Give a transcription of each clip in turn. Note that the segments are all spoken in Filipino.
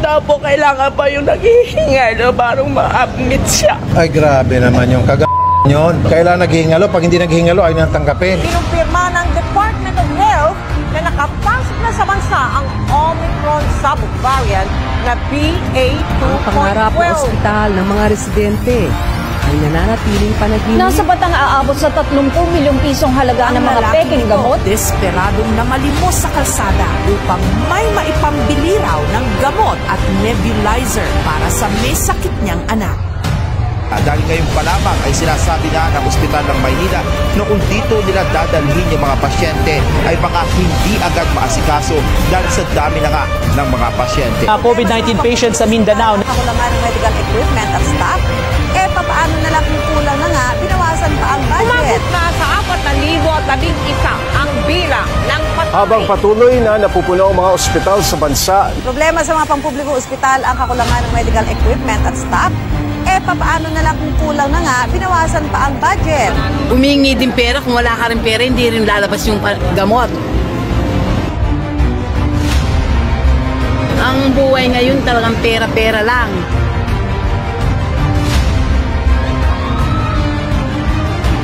daw po kailangan pa yung naghihingalo parang ma-admit siya. Ay, grabe naman yung yun. Kailangan naghihingalo. Pag hindi naghihingalo, ay natanggapin. Pinumpirma ng Department of Health na nakapasok na sa bansa ang Omicron subvariant na BA.2.12. Ang pangarap ng ospital ng mga residente ay nananatiling panaginip. Nasa batang aabot sa 30 milyong pisong halaga ng mga peking gamot. Desperadong namalimos sa kalsada upang may maipambili raw ng gamot at nebulizer para sa may sakit niyang anak. Dahil ngayon pa lamang ay sinasabi na ng Ospital ng Maynila na kung dito nila dadalhin yung mga pasyente ay baka hindi agad maasikaso dahil sa dami na nga ng mga pasyente. COVID-19 patients sa Mindanao. Kakulangan ng medical equipment at staff, papaano na lang kung kulang na nga, binawasan pa ang budget. Umabot na sa 4,011 ang bilang ng patay. Habang patuloy na napupuno ang mga ospital sa bansa. Problema sa mga pampublikong ospital ang kakulangan ng medical equipment at staff, papaano na lang kung kulang na nga, binawasan pa ang budget. Humingi din pera, kung wala ka rin pera, hindi rin lalabas yung gamot. Ang buhay ngayon talagang pera-pera lang.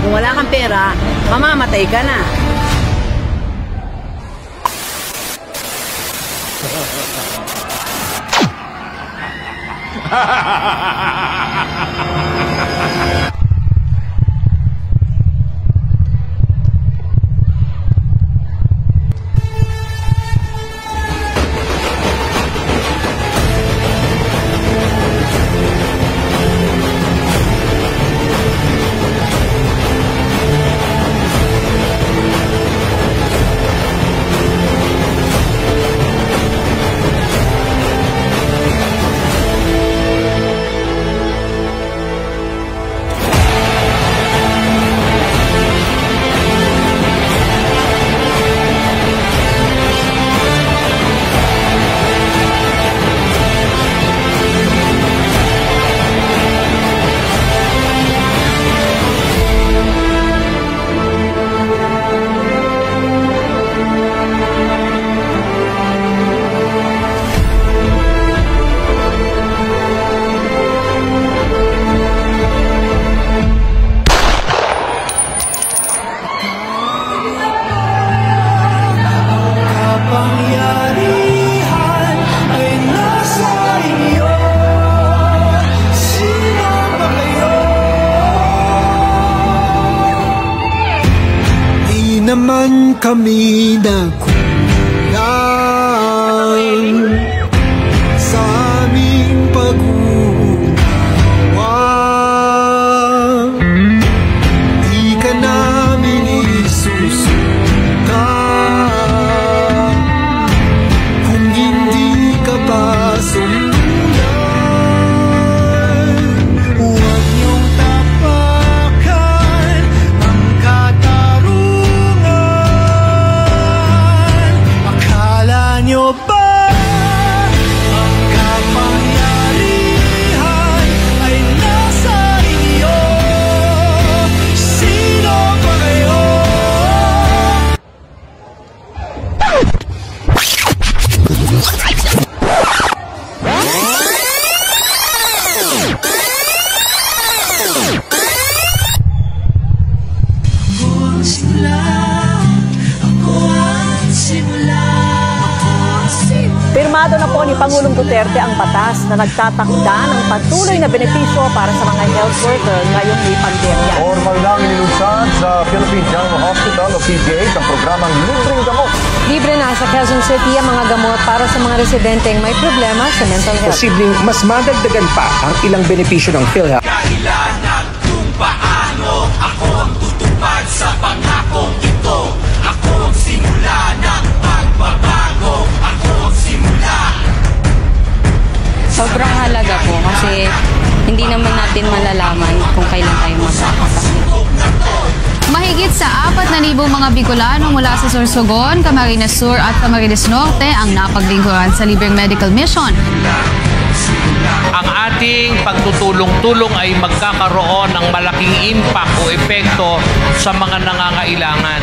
Kung wala kang pera, mamamatay ka na. Naman kami nagkulang sa aming pag-unawa. Di ka namin isusuka kung hindi ka pa sundulan. Huwag niyong tapakan ang katarungan. Nyo ba ang kapangyarihan ay nasa inyo? Sino ba kayo? Pirmado na po ni Pangulong Duterte ang batas na nagtatakda ng patuloy na benepisyo para sa mga health worker ngayong may pandemya. Formal lang inilunsad sa Philippine General Hospital o PGH ang programang libreng gamot. Libre na sa Quezon City ang mga gamot para sa mga residenteng may problema sa mental health. Posibleng mas madagdagan pa ang ilang benepisyo ng PhilHealth. Dahilanan kung paano ako ang tutupad sa pangakong ito. Ako ang simula ng pagbabago. Ako ang simula. Sobrang halaga po kasi hindi naman natin malalaman kung kailan tayo masakasakit. Mahigit sa 4,000 mga Bicolano mula sa Sorsogon, Camarines Sur at Camarines Norte ang napaglingkuran sa libreng medical mission. Ang ating pagtutulong-tulong ay magkakaroon ng malaking impact o epekto sa mga nangangailangan.